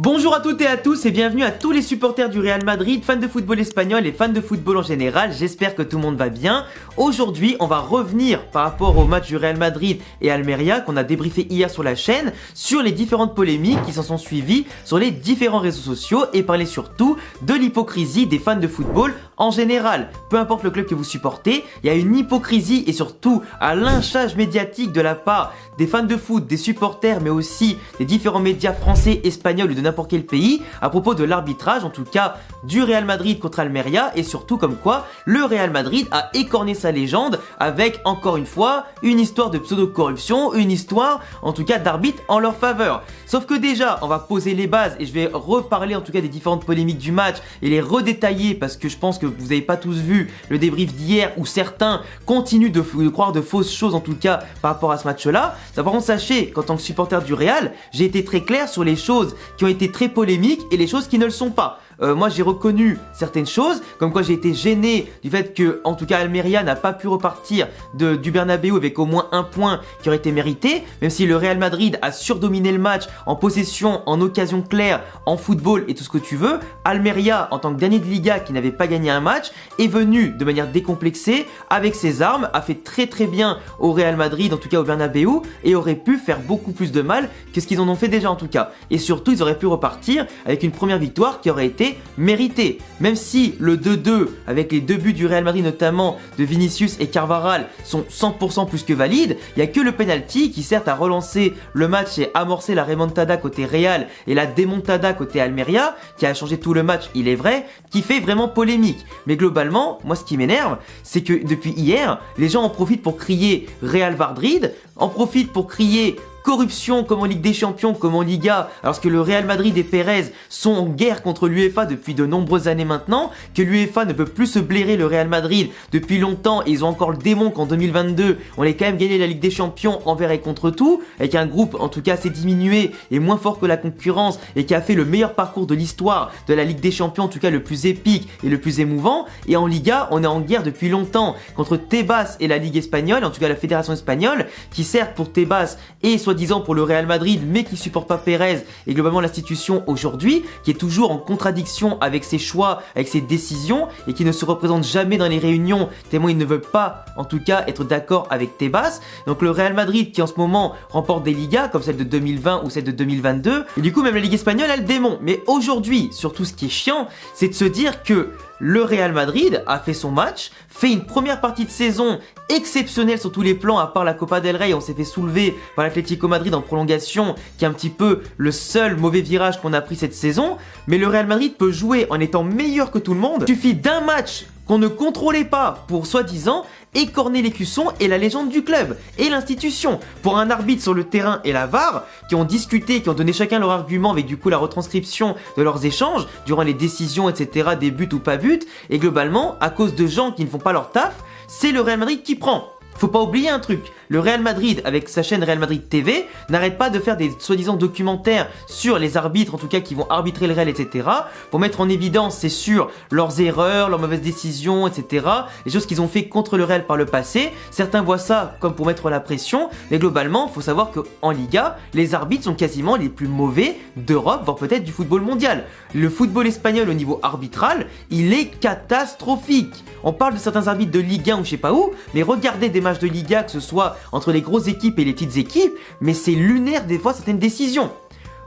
Bonjour à toutes et à tous et bienvenue à tous les supporters du Real Madrid, fans de football espagnol et fans de football en général. J'espère que tout le monde va bien. Aujourd'hui, on va revenir par rapport au match du Real Madrid et Almeria qu'on a débriefé hier sur la chaîne, sur les différentes polémiques qui s'en sont suivies sur les différents réseaux sociaux et parler surtout de l'hypocrisie des fans de football en général. Peu importe le club que vous supportez, il y a une hypocrisie et surtout un lynchage médiatique de la part des fans de foot, des supporters, mais aussi des différents médias français, espagnols ou de n'importe quel pays à propos de l'arbitrage, en tout cas du Real Madrid contre Almeria, et surtout comme quoi le Real Madrid a écorné sa légende avec encore une fois une histoire de pseudo-corruption, une histoire en tout cas d'arbitre en leur faveur. Sauf que déjà on va poser les bases et je vais reparler en tout cas des différentes polémiques du match et les redétailler parce que je pense que vous n'avez pas tous vu le débrief d'hier où certains continuent de croire de fausses choses en tout cas par rapport à ce match là. Par contre sachez qu'en tant que supporter du Real, j'ai été très clair sur les choses qui ont été très polémiques et les choses qui ne le sont pas. Moi j'ai reconnu certaines choses, comme quoi j'ai été gêné du fait que, en tout cas, Almeria n'a pas pu repartir du Bernabéu avec au moins un point qui aurait été mérité, même si le Real Madrid a surdominé le match en possession, en occasion claire, en football et tout ce que tu veux. Almeria, en tant que dernier de Liga qui n'avait pas gagné un match, est venu de manière décomplexée avec ses armes, a fait très très bien au Real Madrid, en tout cas au Bernabéu, et aurait pu faire beaucoup plus de mal que ce qu'ils en ont fait déjà en tout cas. Et surtout, ils auraient pu repartir avec une première victoire qui aurait été mérité. Même si le 2-2 avec les deux buts du Real Madrid notamment de Vinicius et Carvajal sont 100% plus que valides, il n'y a que le penalty qui certes a relancé le match et amorcé la remontada côté Real et la démontada côté Almeria qui a changé tout le match, il est vrai, qui fait vraiment polémique. Mais globalement, moi ce qui m'énerve, c'est que depuis hier, les gens en profitent pour crier Real Madrid, en profitent pour crier corruption comme en Ligue des Champions, comme en Liga, alors que le Real Madrid et Pérez sont en guerre contre l'UEFA depuis de nombreuses années maintenant, que l'UEFA ne peut plus se blairer le Real Madrid depuis longtemps et ils ont encore le démon qu'en 2022, on a quand même gagné la Ligue des Champions envers et contre tout, avec un groupe en tout cas assez diminué et moins fort que la concurrence et qui a fait le meilleur parcours de l'histoire de la Ligue des Champions, en tout cas le plus épique et le plus émouvant, et en Liga, on est en guerre depuis longtemps contre Tebas et la Ligue espagnole, en tout cas la Fédération espagnole, qui certes pour Tebas et soit disant pour le Real Madrid mais qui supporte pas Pérez et globalement l'institution aujourd'hui qui est toujours en contradiction avec ses choix, avec ses décisions et qui ne se représente jamais dans les réunions tellement il ne veut pas en tout cas être d'accord avec Tebas. Donc le Real Madrid qui en ce moment remporte des Ligas comme celle de 2020 ou celle de 2022 et du coup même la Ligue espagnole a le démon. Mais aujourd'hui surtout ce qui est chiant c'est de se dire que le Real Madrid a fait son match, fait une première partie de saison exceptionnelle sur tous les plans, à part la Copa del Rey, on s'est fait soulever par l'Atlético Madrid en prolongation, qui est un petit peu le seul mauvais virage qu'on a pris cette saison, mais le Real Madrid peut jouer en étant meilleur que tout le monde. Il suffit d'un match qu'on ne contrôlait pas pour soi-disant écorner l'écusson et la légende du club et l'institution. Pour un arbitre sur le terrain et la VAR qui ont discuté, qui ont donné chacun leur argument avec du coup la retranscription de leurs échanges durant les décisions etc, des buts ou pas buts, et globalement à cause de gens qui ne font pas leur taf, c'est le Real Madrid qui prend. Faut pas oublier un truc, le Real Madrid avec sa chaîne Real Madrid TV n'arrête pas de faire des soi-disant documentaires sur les arbitres en tout cas qui vont arbitrer le Real etc pour mettre en évidence c'est sûr leurs erreurs, leurs mauvaises décisions etc, les choses qu'ils ont fait contre le Real par le passé. Certains voient ça comme pour mettre la pression mais globalement faut savoir qu'en Liga les arbitres sont quasiment les plus mauvais d'Europe voire peut-être du football mondial. Le football espagnol au niveau arbitral il est catastrophique. On parle de certains arbitres de Ligue 1 ou je sais pas où, mais regardez des matchs de Liga que ce soit entre les grosses équipes et les petites équipes, mais c'est lunaire des fois certaines décisions.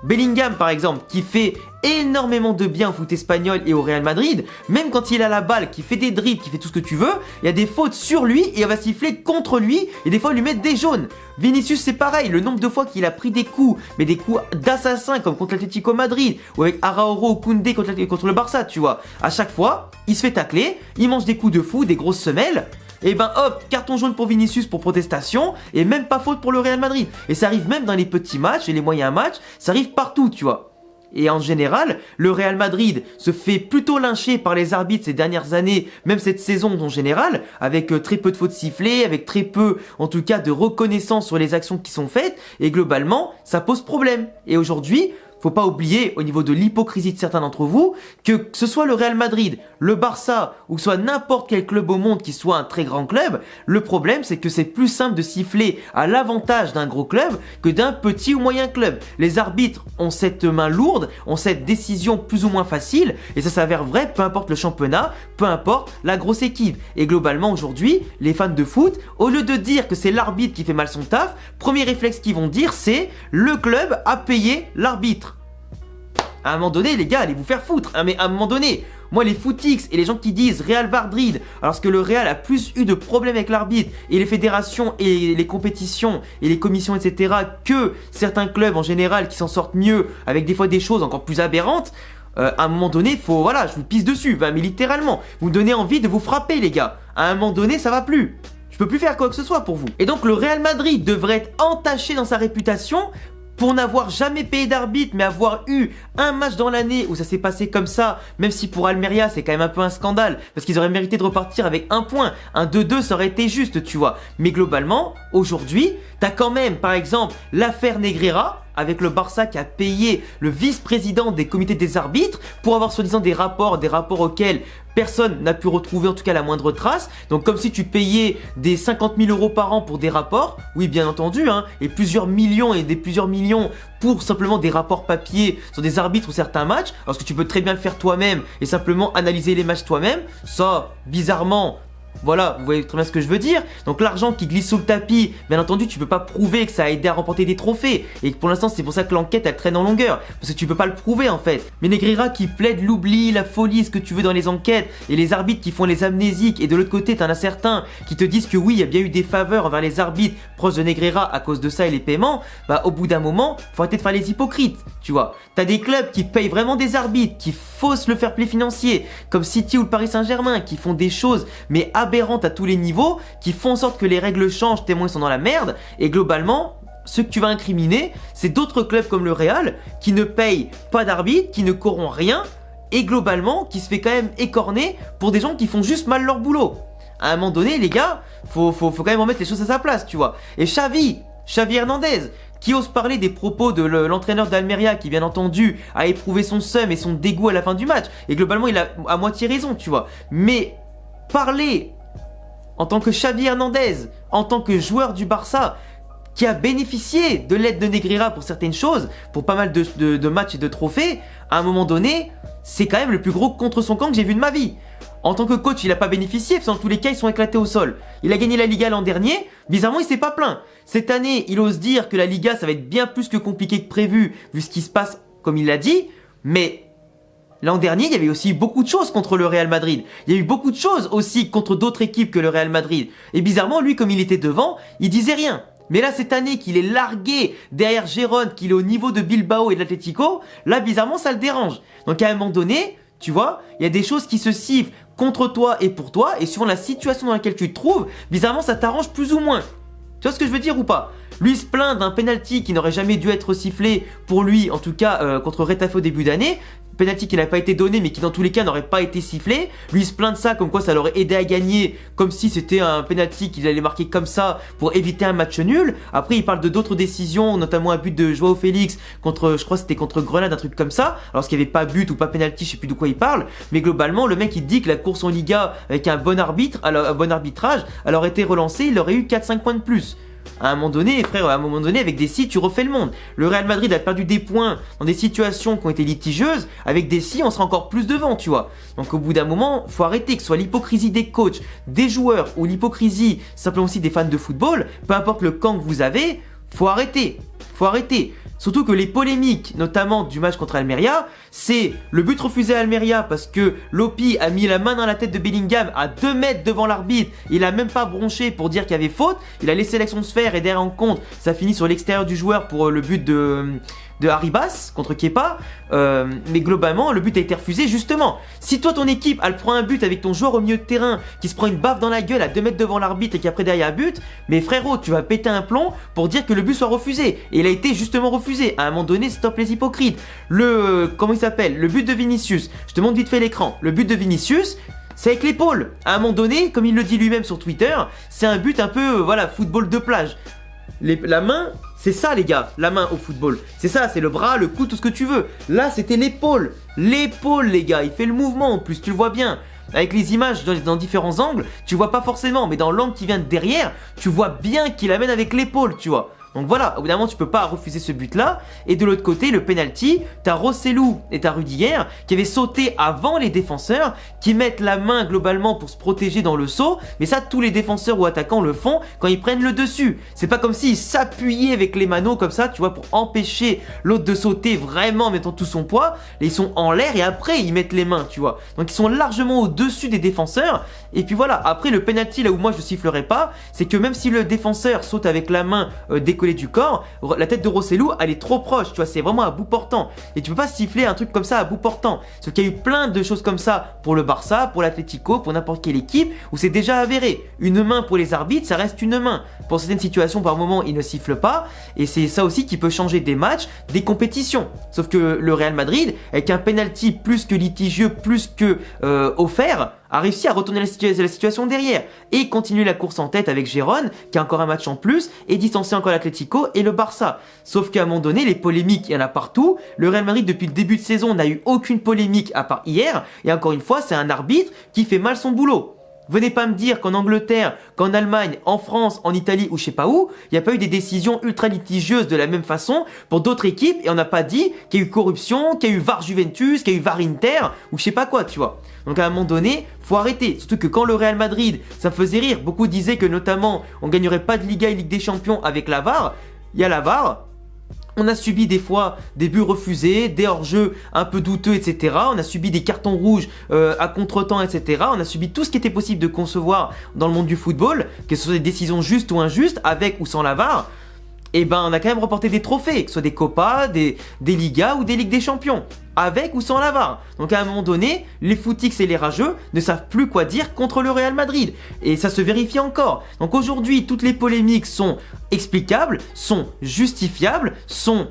Bellingham par exemple qui fait énormément de bien au foot espagnol et au Real Madrid, même quand il a la balle, qui fait des dribbles, qui fait tout ce que tu veux, il y a des fautes sur lui et on va siffler contre lui et des fois lui mettre des jaunes. Vinicius c'est pareil, le nombre de fois qu'il a pris des coups, mais des coups d'assassin comme contre l'Atlético Madrid ou avec Araújo ou Koundé contre le Barça tu vois, à chaque fois il se fait tacler, il mange des coups de fou, des grosses semelles. Et ben hop, carton jaune pour Vinicius pour protestation et même pas faute pour le Real Madrid. Et ça arrive même dans les petits matchs et les moyens matchs, ça arrive partout tu vois. Et en général, le Real Madrid se fait plutôt lyncher par les arbitres ces dernières années, même cette saison en général, avec très peu de fautes sifflées, avec très peu en tout cas de reconnaissance sur les actions qui sont faites, et globalement ça pose problème. Et aujourd'hui, faut pas oublier au niveau de l'hypocrisie de certains d'entre vous que ce soit le Real Madrid, le Barça ou que ce soit n'importe quel club au monde qui soit un très grand club, le problème c'est que c'est plus simple de siffler à l'avantage d'un gros club que d'un petit ou moyen club. Les arbitres ont cette main lourde, ont cette décision plus ou moins facile et ça s'avère vrai peu importe le championnat, peu importe la grosse équipe. Et globalement aujourd'hui, les fans de foot, au lieu de dire que c'est l'arbitre qui fait mal son taf, premier réflexe qu'ils vont dire c'est le club a payé l'arbitre. À un moment donné, les gars, allez vous faire foutre. Hein, mais à un moment donné, moi, les footix et les gens qui disent Real Madrid, alors que le Real a plus eu de problèmes avec l'arbitre et les fédérations et les compétitions et les commissions, etc., que certains clubs en général qui s'en sortent mieux avec des fois des choses encore plus aberrantes. À un moment donné, faut, voilà, je vous pisse dessus, mais littéralement. Vous me donnez envie de vous frapper, les gars. À un moment donné, ça va plus. Je peux plus faire quoi que ce soit pour vous. Et donc, le Real Madrid devrait être entaché dans sa réputation pour n'avoir jamais payé d'arbitre, mais avoir eu un match dans l'année où ça s'est passé comme ça, même si pour Almeria c'est quand même un peu un scandale, parce qu'ils auraient mérité de repartir avec un point, un 2-2 ça aurait été juste, tu vois. Mais globalement, aujourd'hui, t'as quand même, par exemple, l'affaire Negreira, avec le Barça qui a payé le vice-président des comités des arbitres pour avoir soi-disant des rapports auxquels personne n'a pu retrouver en tout cas la moindre trace. Donc comme si tu payais des 50 000 € par an pour des rapports, oui bien entendu, hein, et plusieurs millions pour simplement des rapports papier sur des arbitres ou certains matchs, parce que tu peux très bien le faire toi-même et simplement analyser les matchs toi-même. Ça, bizarrement, voilà, vous voyez très bien ce que je veux dire. Donc l'argent qui glisse sous le tapis, bien entendu tu peux pas prouver que ça a aidé à remporter des trophées. Et pour l'instant c'est pour ça que l'enquête elle traîne en longueur, parce que tu peux pas le prouver en fait. Mais Negreira qui plaide l'oubli, la folie, ce que tu veux dans les enquêtes, et les arbitres qui font les amnésiques, et de l'autre côté t'en as certains qui te disent que oui il y a bien eu des faveurs envers les arbitres proches de Negreira à cause de ça et les paiements. Bah au bout d'un moment, faut arrêter de faire les hypocrites, tu vois. T'as des clubs qui payent vraiment des arbitres, qui faussent le fair play financier, comme City ou le Paris Saint-Germain, qui font des choses mais aberrantes à tous les niveaux, qui font en sorte que les règles changent tellement ils sont dans la merde. Et globalement, ce que tu vas incriminer, c'est d'autres clubs comme le Real qui ne payent pas d'arbitre, qui ne corrompent rien, et globalement qui se fait quand même écorner pour des gens qui font juste mal leur boulot. À un moment donné, les gars, faut quand même remettre les choses à sa place, tu vois. Et Xavi Hernandez, qui ose parler des propos de l'entraîneur d'Almeria qui bien entendu a éprouvé son seum et son dégoût à la fin du match, et globalement il a à moitié raison, tu vois. Mais parler en tant que Xavi Hernandez, en tant que joueur du Barça, qui a bénéficié de l'aide de Negreira pour certaines choses, pour pas mal de matchs et de trophées, à un moment donné, c'est quand même le plus gros contre son camp que j'ai vu de ma vie. En tant que coach, il n'a pas bénéficié, parce que dans tous les cas, ils sont éclatés au sol. Il a gagné la Liga l'an dernier, bizarrement, il s'est pas plaint. Cette année, il ose dire que la Liga, ça va être bien plus que compliqué que prévu, vu ce qui se passe, comme il l'a dit, mais l'an dernier, il y avait aussi beaucoup de choses contre le Real Madrid. Il y a eu beaucoup de choses aussi contre d'autres équipes que le Real Madrid. Et bizarrement, lui, comme il était devant, il disait rien. Mais là, cette année qu'il est largué derrière Gérone, qu'il est au niveau de Bilbao et de l'Atlético, là, bizarrement, ça le dérange. Donc à un moment donné, tu vois, il y a des choses qui se sifflent contre toi et pour toi, et suivant la situation dans laquelle tu te trouves, bizarrement, ça t'arrange plus ou moins. Tu vois ce que je veux dire ou pas? Lui se plaint d'un penalty qui n'aurait jamais dû être sifflé pour lui, en tout cas contre Retafe au début d'année. Penalty qui n'a pas été donné mais qui dans tous les cas n'aurait pas été sifflé. Lui il se plaint de ça comme quoi ça l'aurait aidé à gagner, comme si c'était un penalty qu'il allait marquer comme ça pour éviter un match nul. Après il parle de d'autres décisions, notamment un but de Joao Félix contre, je crois que c'était contre Grenade, un truc comme ça, alors qu'il n'y avait pas but ou pas penalty, je sais plus de quoi il parle. Mais globalement le mec il dit que la course en Liga avec un bon arbitre, alors un bon arbitrage, elle aurait été relancée, il aurait eu 4-5 points de plus. À un moment donné, frère, à un moment donné, avec des si, tu refais le monde. Le Real Madrid a perdu des points dans des situations qui ont été litigieuses. Avec des si, on sera encore plus devant, tu vois. Donc au bout d'un moment, faut arrêter, que ce soit l'hypocrisie des coachs, des joueurs ou l'hypocrisie simplement aussi des fans de football, peu importe le camp que vous avez, faut arrêter. Faut arrêter. Surtout que les polémiques, notamment du match contre Almeria, c'est le but refusé à Almeria parce que Lopi a mis la main dans la tête de Bellingham à 2 mètres devant l'arbitre. Il a même pas bronché pour dire qu'il y avait faute. Il a laissé l'action se faire et derrière en compte, ça finit sur l'extérieur du joueur pour le but de Arribas contre Kepa. Mais globalement, le but a été refusé justement. Si toi, ton équipe, elle prend un but avec ton joueur au milieu de terrain qui se prend une baffe dans la gueule à 2 mètres devant l'arbitre et qu'après derrière but, mais frérot, tu vas péter un plomb pour dire que le but soit refusé. Et il a été justement refusé. À un moment donné, stop les hypocrites. Comment il s'appelle? Le but de Vinicius. Je te montre vite fait l'écran. Le but de Vinicius, c'est avec l'épaule. À un moment donné, comme il le dit lui-même sur Twitter, c'est un but un peu, voilà, football de plage. La main, C'est ça les gars, la main au football. C'est ça, c'est le bras, le cou, tout ce que tu veux. Là c'était l'épaule. L'épaule les gars, il fait le mouvement en plus, tu le vois bien. Avec les images dans différents angles, tu vois pas forcément, mais dans l'angle qui vient de derrière, tu vois bien qu'il amène avec l'épaule, tu vois. Donc voilà, au bout d'un moment tu peux pas refuser ce but là. Et de l'autre côté, le penalty, t'as Rossellou et t'as Rudiger qui avaient sauté avant les défenseurs, qui mettent la main globalement pour se protéger dans le saut. Mais ça, tous les défenseurs ou attaquants le font quand ils prennent le dessus. C'est pas comme s'ils s'appuyaient avec les manos comme ça, tu vois, pour empêcher l'autre de sauter vraiment en mettant tout son poids. Ils sont en l'air et après ils mettent les mains, tu vois. Donc ils sont largement au-dessus des défenseurs. Et puis voilà, après le penalty, là où moi je sifflerai pas, c'est que même si le défenseur saute avec la main décollée du corps, la tête de Rossellou elle est trop proche, tu vois, c'est vraiment à bout portant. Et tu peux pas siffler un truc comme ça à bout portant. Sauf qu'il y a eu plein de choses comme ça pour le Barça, pour l'Atlético, pour n'importe quelle équipe, où c'est déjà avéré. Une main pour les arbitres, ça reste une main. Pour certaines situations, par moment, ils ne sifflent pas. Et c'est ça aussi qui peut changer des matchs, des compétitions. Sauf que le Real Madrid, avec un penalty plus que litigieux, plus que offert, a réussi à retourner la situation derrière et continuer la course en tête avec Gérone qui a encore un match en plus et distancer encore l'Atlético et le Barça. Sauf qu'à un moment donné, les polémiques, il y en a partout. Le Real Madrid depuis le début de saison n'a eu aucune polémique à part hier et encore une fois, c'est un arbitre qui fait mal son boulot. Venez pas me dire qu'en Angleterre, qu'en Allemagne, en France, en Italie ou je sais pas où, il n'y a pas eu des décisions ultra litigieuses de la même façon pour d'autres équipes et on n'a pas dit qu'il y a eu corruption, qu'il y a eu VAR Juventus, qu'il y a eu VAR Inter ou je sais pas quoi, tu vois. Donc à un moment donné, faut arrêter. Surtout que quand le Real Madrid, ça me faisait rire, beaucoup disaient que notamment on gagnerait pas de Liga et Ligue des Champions avec la VAR. Il y a la VAR. On a subi des fois des buts refusés, des hors-jeux un peu douteux, etc. On a subi des cartons rouges à contre-temps, etc. On a subi tout ce qui était possible de concevoir dans le monde du football, que ce soit des décisions justes ou injustes, avec ou sans la VAR. Et ben on a quand même remporté des trophées, que ce soit des Copas, des Ligas ou des Ligues des Champions, avec ou sans la VAR. Donc à un moment donné, les footix et les rageux ne savent plus quoi dire contre le Real Madrid. Et ça se vérifie encore. Donc aujourd'hui, toutes les polémiques sont explicables, sont justifiables, sont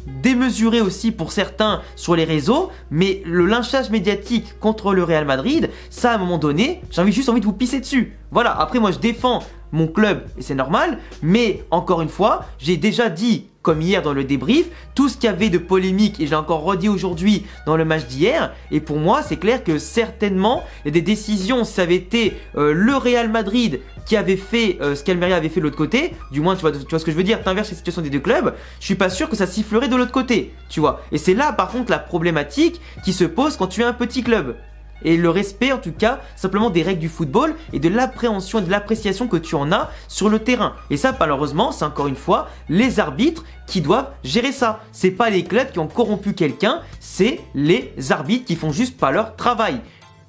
démesurées aussi pour certains sur les réseaux, mais le lynchage médiatique contre le Real Madrid, ça à un moment donné, j'ai juste envie de vous pisser dessus. Voilà, après moi je défends mon club et c'est normal, mais encore une fois, j'ai déjà dit, comme hier dans le débrief, tout ce qu'il y avait de polémique et je l'ai encore redit aujourd'hui dans le match d'hier, et pour moi c'est clair que certainement il y a des décisions, si ça avait été le Real Madrid qui avait fait ce qu'Almeria avait fait de l'autre côté, du moins tu vois ce que je veux dire, t'inverses la situation des deux clubs, je suis pas sûr que ça sifflerait de l'autre côté, tu vois. Et c'est là par contre la problématique qui se pose quand tu es un petit club. Et le respect en tout cas simplement des règles du football et de l'appréhension et de l'appréciation que tu en as sur le terrain. Et ça malheureusement c'est encore une fois les arbitres qui doivent gérer ça. C'est pas les clubs qui ont corrompu quelqu'un, c'est les arbitres qui font juste pas leur travail.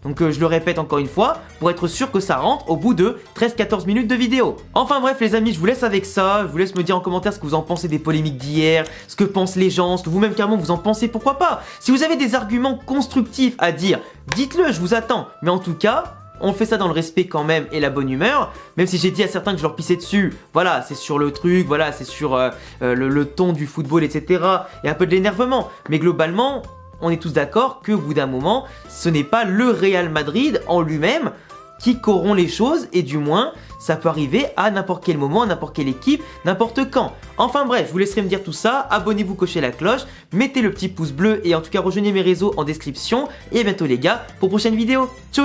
Donc je le répète encore une fois, pour être sûr que ça rentre au bout de 13-14 minutes de vidéo. Enfin bref les amis, je vous laisse avec ça, je vous laisse me dire en commentaire ce que vous en pensez des polémiques d'hier, ce que pensent les gens, ce que vous-même carrément vous en pensez, pourquoi pas. Si vous avez des arguments constructifs à dire, dites-le, je vous attends. Mais en tout cas, on fait ça dans le respect quand même et la bonne humeur, même si j'ai dit à certains que je leur pissais dessus, voilà, c'est sur le truc, voilà, c'est sur le ton du football, etc. Et un peu de l'énervement, mais globalement, on est tous d'accord qu'au bout d'un moment, ce n'est pas le Real Madrid en lui-même qui corrompt les choses et du moins, ça peut arriver à n'importe quel moment, à n'importe quelle équipe, n'importe quand. Enfin bref, je vous laisserai me dire tout ça, abonnez-vous, cochez la cloche, mettez le petit pouce bleu et en tout cas rejoignez mes réseaux en description et à bientôt les gars pour prochaine vidéo. Ciao.